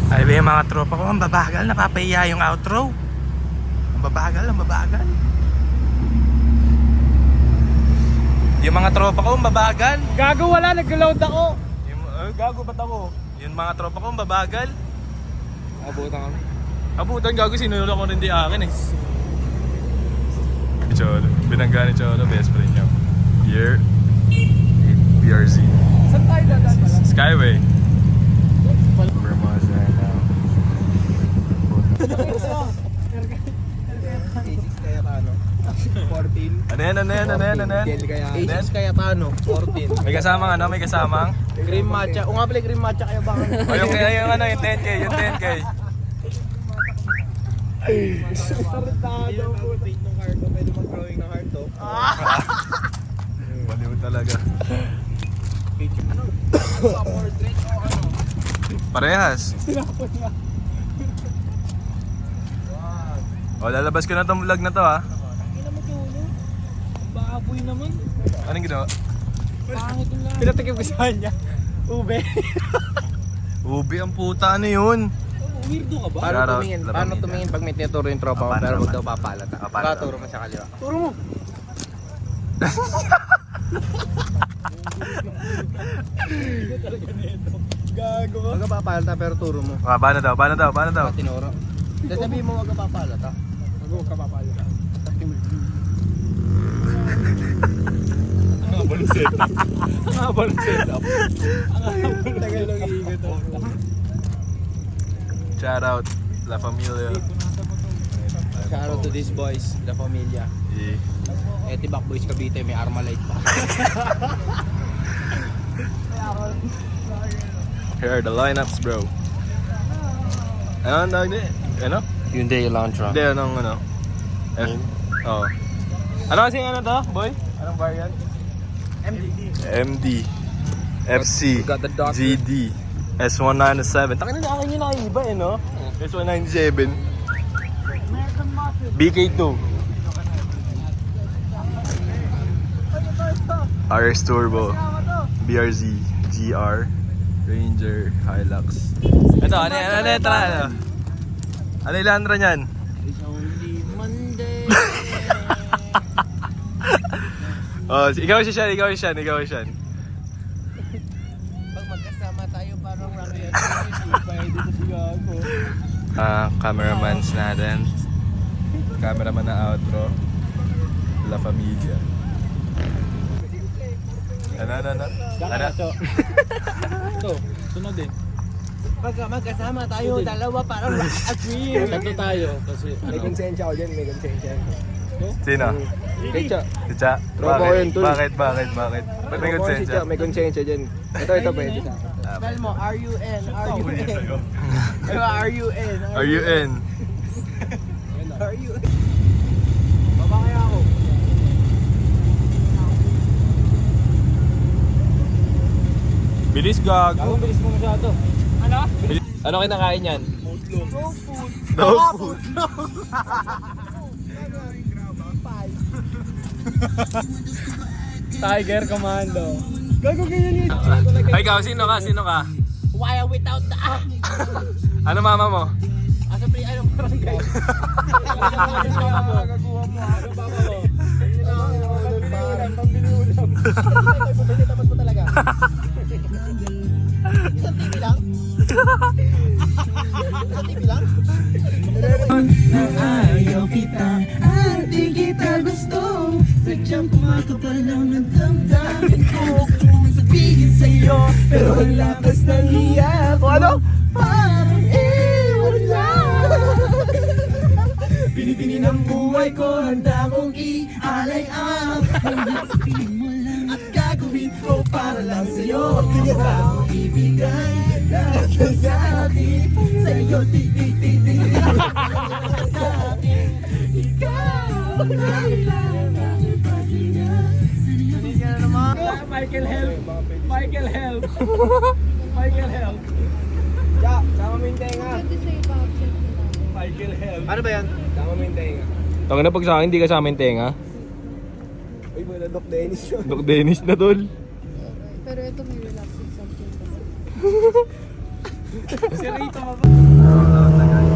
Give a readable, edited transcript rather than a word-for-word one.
Ay ba yung mga tropa ko, ang babagal, napapahiya yung outro. Ang babagal, ang babagal. Yung mga tropa ko, ang babagal. Gago wala, nag-load ako. Gago ba't ako? Yung mga tropa ko, ang babagal. Abutan kami. Abutan, gago, sinunod ako rin di akin eh. Cholo, binangga ni Cholo, best friend niya. Here, BRZ. Saan tayo dadaan pala? Skyway. Bermosa na. A6 Cayetano 14. Ano yan, ano yan, ano yan, ano yan? A6 Cayetano 14. May kasamang ano, may kasamang? Cream matcha. O nga pala cream matcha kaya ba? O yung ano, yung 10K, yung 10K. Tarantado po. Paint ng heart to. Pwede mag-drawing ng heart to. Baliw talaga. Ano? Portrait o ano? Parehas. Sinapon na. O, lalabas ko na itong vlog na to ha. Kailan mo tulo? Baboy naman. Anong ginawa? Pangit yung lang. Pinatikim ko sa kanya. Ube. Ubi ang puta, ano yun? Weirdo ka ba? Paano tumingin pag may tinuturo yung tropa mo Paano pero naman? wag daw papalata? Paano Turo mo sa kaliwa. Turo mo! Gago ka. Wag ka papalata pero turo mo. Paano daw, paano daw, paano daw? Tinuro. Dahil sabihin mo wag ka papalata. Wag ka papalata. Ang habalong setup. Ang habalong setup. Ang habalong tagal lang iigot ako. Shout out, La Familia. Shout out to these boys, La Familia. Yeah. Etibak Boys Cavite, may Armalite pa. Here are the lineups, bro. Ano ang tawag din? Ano? Hyundai Elantra. Hindi, anong ano? F? Oo. Ano kasi ano to, boy? Anong variant? MD. FC. Got the doctor. GD. S197. Takin na akin yun nakaiba eh, no? S197. BK2. RS Turbo. BRZ. GR. Ranger. Hilux. Ito, ano yan? Ano yan? Tara, ano? Ano yung Landra niyan? It's only Monday. Oh, ikaw si Sean, ikaw si Sean, ikaw si Sean. Pag magkasama tayo parang Rocky at pwede na siya ako. Cameramans natin. Cameraman na outro. La Familia. Ano? Ito, sunod din. Pag magkasama tayo, dalawa parang Rocky at Will. Tatlo tayo kasi may konsensya ako dyan, may konsensya. Sino? Kecha. Si Cha? Tropa ko yun, tol. Bakit? Ba't may konsensya? May konsensya dyan. Ito pwede. Spell mo, R-U-N, R-U-N. R-U-N. RUN. R-U-N. Baba kaya ako. Bilis gago. Bilis mo masyado. Ano? Ano kinakain yan? No food. No food. Tiger Commando. Gago ganyan yun. Ay, ikaw, sino ka? Why without the Ano mama mo? Asa pre, ano barangay? Gagawa mo. Ano baba mo? Pambili ulam. Pambili tapat mo talaga. Isang TV lang? Isang TV lang? Ayaw kita at di kita gusto. Sadyang kumakapal lang ang damdamin ko. Gusto kong sabihin sa'yo, pero ang lakas ng hiya ko. Ano? Parang wala. Pinipini ng buhay ko, handa kong ialay ang hanggang sabihin mo lang at gagawin ko para lang sa'yo. Kaya mo ibigay lahat ng sa'kin sa'yo, ti-ti-ti-ti. Sa'kin, ikaw kailangan ng paghinga. Michael help. Michael help. Michael help. Ja, sama mo yung tenga. Michael help. Ano ba yan? Sama mo yung tenga. Tawag na pag sa akin, hindi kasama yung tenga. Uy, wala Doc Dennis yun. Doc Dennis na tol. Pero ito may relaxing something. Si Rito ba? Shoutout na guys.